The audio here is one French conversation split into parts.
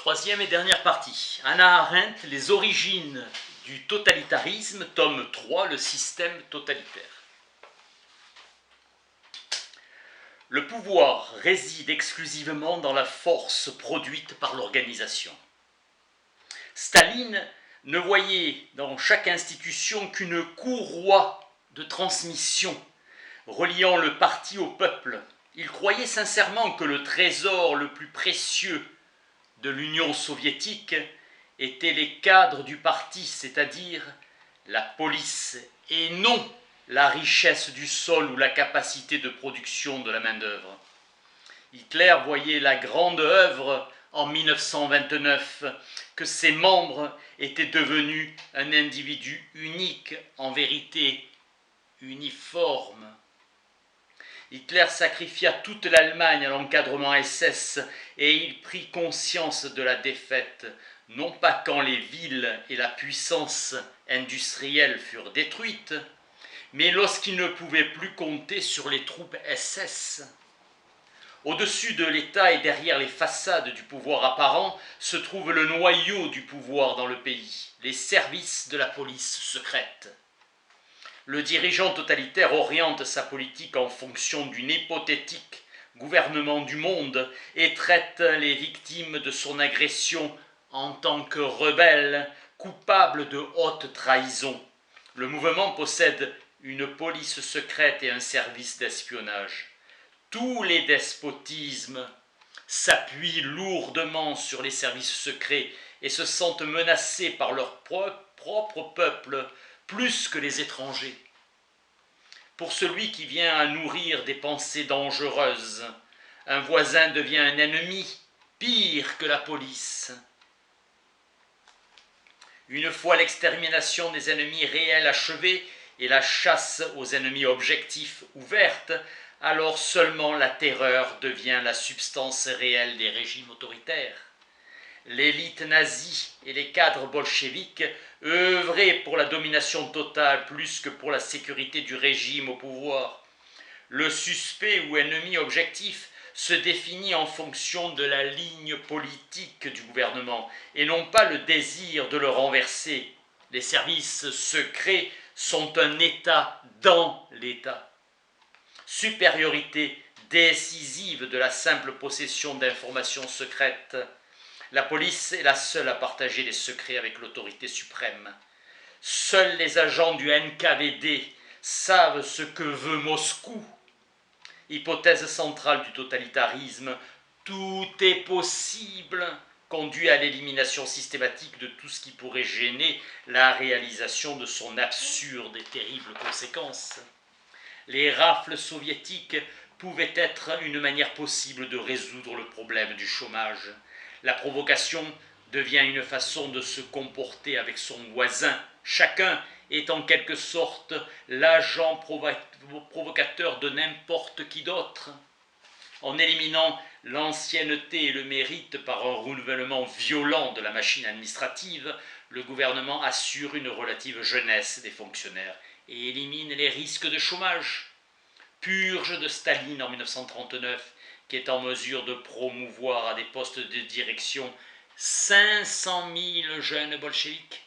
Troisième et dernière partie. Hannah Arendt, Les origines du totalitarisme, tome 3, le système totalitaire. Le pouvoir réside exclusivement dans la force produite par l'organisation. Staline ne voyait dans chaque institution qu'une courroie de transmission reliant le parti au peuple. Il croyait sincèrement que le trésor le plus précieux de l'Union soviétique étaient les cadres du parti, c'est-à-dire la police, et non la richesse du sol ou la capacité de production de la main-d'œuvre. Hitler voyait la grande œuvre en 1929, que ses membres étaient devenus un individu unique, en vérité uniforme. Hitler sacrifia toute l'Allemagne à l'encadrement SS et il prit conscience de la défaite, non pas quand les villes et la puissance industrielle furent détruites, mais lorsqu'il ne pouvait plus compter sur les troupes SS. Au-dessus de l'État et derrière les façades du pouvoir apparent se trouve le noyau du pouvoir dans le pays, les services de la police secrète. Le dirigeant totalitaire oriente sa politique en fonction d'une hypothétique gouvernement du monde et traite les victimes de son agression en tant que rebelles, coupables de haute trahison. Le mouvement possède une police secrète et un service d'espionnage. Tous les despotismes s'appuient lourdement sur les services secrets et se sentent menacés par leur propre peuple plus que les étrangers. Pour celui qui vient à nourrir des pensées dangereuses, un voisin devient un ennemi, pire que la police. Une fois l'extermination des ennemis réels achevée et la chasse aux ennemis objectifs ouverte, alors seulement la terreur devient la substance réelle des régimes autoritaires. L'élite nazie et les cadres bolcheviques œuvraient pour la domination totale plus que pour la sécurité du régime au pouvoir. Le suspect ou ennemi objectif se définit en fonction de la ligne politique du gouvernement et non pas le désir de le renverser. Les services secrets sont un État dans l'État. Supériorité décisive de la simple possession d'informations secrètes. La police est la seule à partager les secrets avec l'autorité suprême. Seuls les agents du NKVD savent ce que veut Moscou. Hypothèse centrale du totalitarisme, tout est possible, conduit à l'élimination systématique de tout ce qui pourrait gêner la réalisation de son absurde et terrible conséquence. Les rafles soviétiques pouvaient être une manière possible de résoudre le problème du chômage. La provocation devient une façon de se comporter avec son voisin. Chacun est en quelque sorte l'agent provocateur de n'importe qui d'autre. En éliminant l'ancienneté et le mérite par un renouvellement violent de la machine administrative, le gouvernement assure une relative jeunesse des fonctionnaires et élimine les risques de chômage. Purge de Staline en 1939, qui est en mesure de promouvoir à des postes de direction 500 000 jeunes bolcheviques.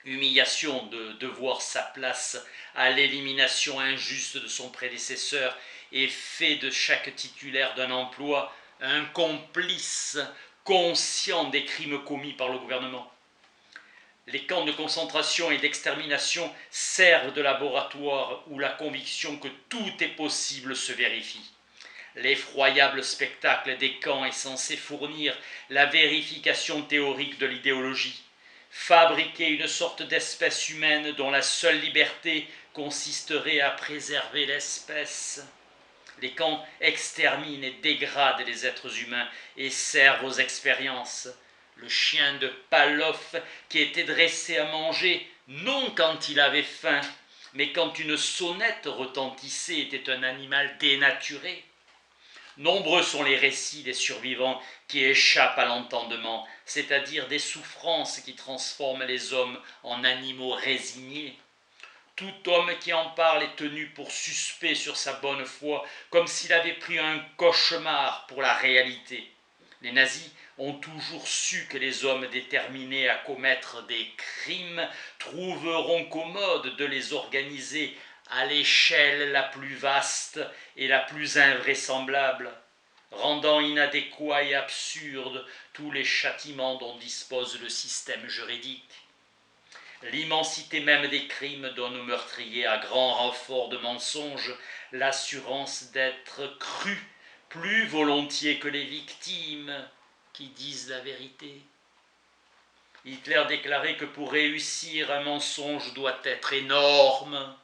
Humiliation de devoir sa place à l'élimination injuste de son prédécesseur et fait de chaque titulaire d'un emploi un complice conscient des crimes commis par le gouvernement. Les camps de concentration et d'extermination servent de laboratoire où la conviction que tout est possible se vérifie. L'effroyable spectacle des camps est censé fournir la vérification théorique de l'idéologie, fabriquer une sorte d'espèce humaine dont la seule liberté consisterait à préserver l'espèce. Les camps exterminent et dégradent les êtres humains et servent aux expériences. Le chien de Pavlov qui était dressé à manger, non quand il avait faim, mais quand une sonnette retentissait, était un animal dénaturé. Nombreux sont les récits des survivants qui échappent à l'entendement, c'est-à-dire des souffrances qui transforment les hommes en animaux résignés. Tout homme qui en parle est tenu pour suspect sur sa bonne foi, comme s'il avait pris un cauchemar pour la réalité. Les nazis ont toujours su que les hommes déterminés à commettre des crimes trouveront commode de les organiser à l'échelle la plus vaste et la plus invraisemblable, rendant inadéquats et absurdes tous les châtiments dont dispose le système juridique. L'immensité même des crimes donne aux meurtriers, à grand renfort de mensonges, l'assurance d'être crus plus volontiers que les victimes qui disent la vérité. Hitler déclarait que pour réussir, un mensonge doit être énorme.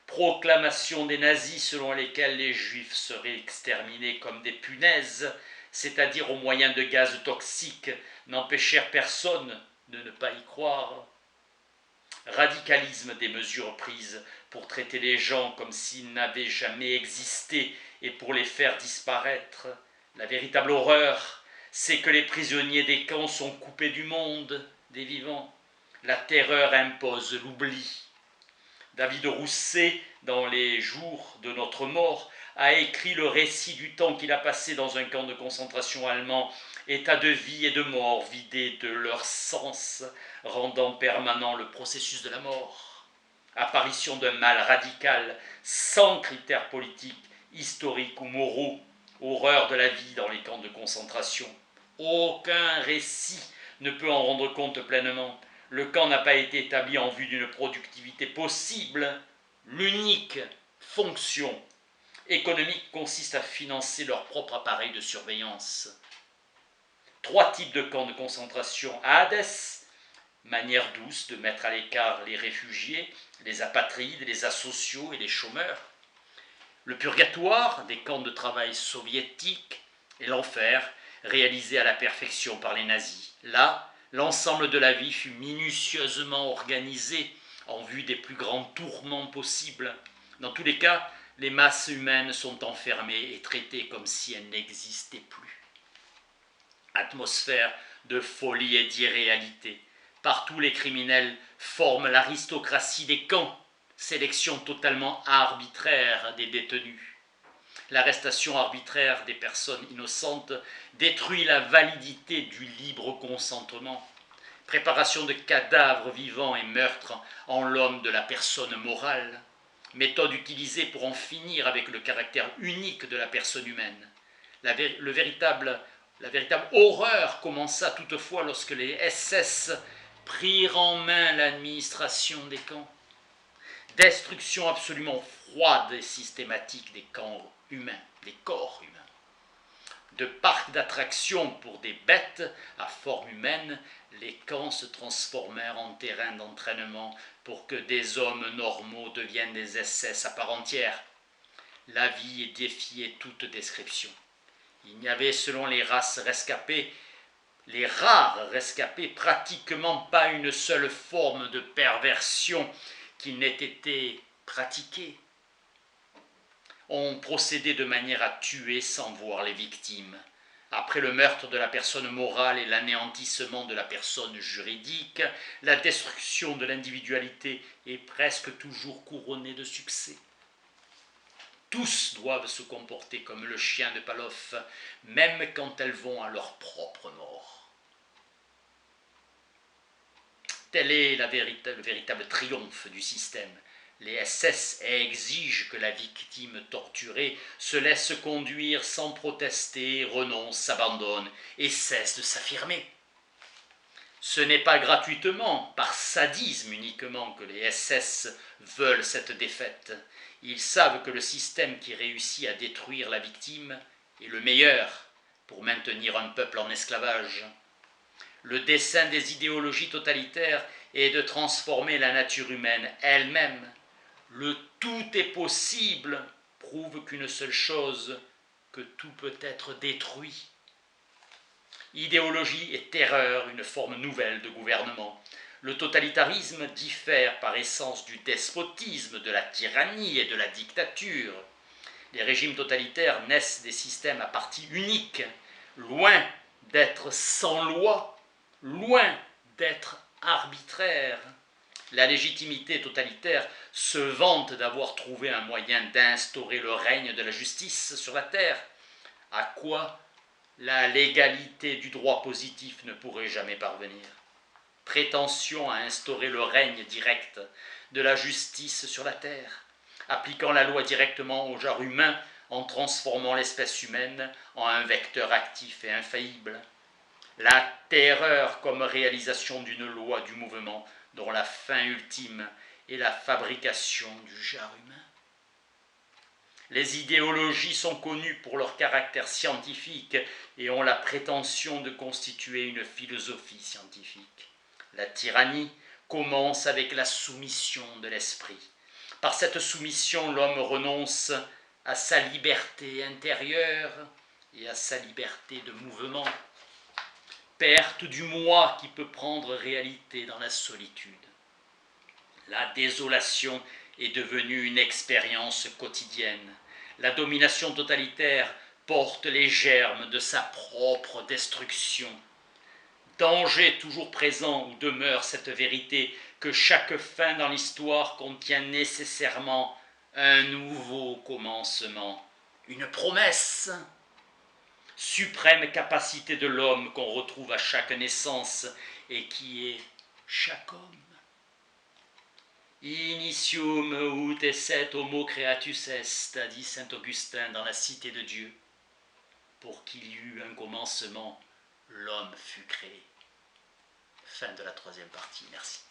Proclamation des nazis selon lesquelles les juifs seraient exterminés comme des punaises, c'est-à-dire au moyen de gaz toxiques, n'empêchèrent personne de ne pas y croire. Radicalisme des mesures prises pour traiter les gens comme s'ils n'avaient jamais existé et pour les faire disparaître. La véritable horreur, c'est que les prisonniers des camps sont coupés du monde des vivants. La terreur impose l'oubli. David Rousset, dans Les jours de notre mort, a écrit le récit du temps qu'il a passé dans un camp de concentration allemand, état de vie et de mort vidés de leur sens, rendant permanent le processus de la mort. Apparition d'un mal radical, sans critères politiques, historiques ou moraux, horreur de la vie dans les camps de concentration. Aucun récit ne peut en rendre compte pleinement. Le camp n'a pas été établi en vue d'une productivité possible. L'unique fonction économique consiste à financer leur propre appareil de surveillance. 3 types de camps de concentration à Hadès, manière douce de mettre à l'écart les réfugiés, les apatrides, les asociaux et les chômeurs. Le purgatoire, des camps de travail soviétiques, et l'enfer, réalisé à la perfection par les nazis. Là, l'ensemble de la vie fut minutieusement organisé en vue des plus grands tourments possibles. Dans tous les cas, les masses humaines sont enfermées et traitées comme si elles n'existaient plus. Atmosphère de folie et d'irréalité. Partout les criminels forment l'aristocratie des camps, sélection totalement arbitraire des détenus. L'arrestation arbitraire des personnes innocentes détruit la validité du libre consentement. Préparation de cadavres vivants et meurtre en l'homme de la personne morale. Méthode utilisée pour en finir avec le caractère unique de la personne humaine. La véritable horreur commença toutefois lorsque les SS prirent en main l'administration des camps. Destruction absolument froide et systématique des camps humains, des corps humains. De parcs d'attractions pour des bêtes à forme humaine, les camps se transformèrent en terrain d'entraînement pour que des hommes normaux deviennent des SS à part entière. La vie défiait toute description. Il n'y avait, selon les races rescapées, les rares rescapés, pratiquement pas une seule forme de perversion qui n'ait été pratiquée. On procédait de manière à tuer sans voir les victimes. Après le meurtre de la personne morale et l'anéantissement de la personne juridique, la destruction de l'individualité est presque toujours couronnée de succès. Tous doivent se comporter comme le chien de Pavlov, même quand elles vont à leur propre mort. Tel est le véritable triomphe du système. Les SS exigent que la victime torturée se laisse conduire sans protester, renonce, s'abandonne et cesse de s'affirmer. Ce n'est pas gratuitement, par sadisme uniquement, que les SS veulent cette défaite. Ils savent que le système qui réussit à détruire la victime est le meilleur pour maintenir un peuple en esclavage. Le dessein des idéologies totalitaires est de transformer la nature humaine elle-même. Le tout est possible prouve qu'une seule chose, que tout peut être détruit. Idéologie et terreur, une forme nouvelle de gouvernement. Le totalitarisme diffère par essence du despotisme, de la tyrannie et de la dictature. Les régimes totalitaires naissent des systèmes à partie unique, loin d'être sans loi, loin d'être arbitraires. La légitimité totalitaire se vante d'avoir trouvé un moyen d'instaurer le règne de la justice sur la terre. À quoi la légalité du droit positif ne pourrait jamais parvenir. Prétention à instaurer le règne direct de la justice sur la terre, appliquant la loi directement au genre humain en transformant l'espèce humaine en un vecteur actif et infaillible. La terreur comme réalisation d'une loi du mouvement dont la fin ultime est la fabrication du genre humain. Les idéologies sont connues pour leur caractère scientifique et ont la prétention de constituer une philosophie scientifique. La tyrannie commence avec la soumission de l'esprit. Par cette soumission, l'homme renonce à sa liberté intérieure et à sa liberté de mouvement. Perte du moi qui peut prendre réalité dans la solitude. La désolation est devenue une expérience quotidienne. La domination totalitaire porte les germes de sa propre destruction. Danger toujours présent où demeure cette vérité que chaque fin dans l'histoire contient nécessairement un nouveau commencement, une promesse. Suprême capacité de l'homme qu'on retrouve à chaque naissance et qui est chaque homme. Initium ut esset homo creatus est, a dit saint Augustin dans la Cité de Dieu. Pour qu'il y eût un commencement, l'homme fut créé. Fin de la troisième partie, merci.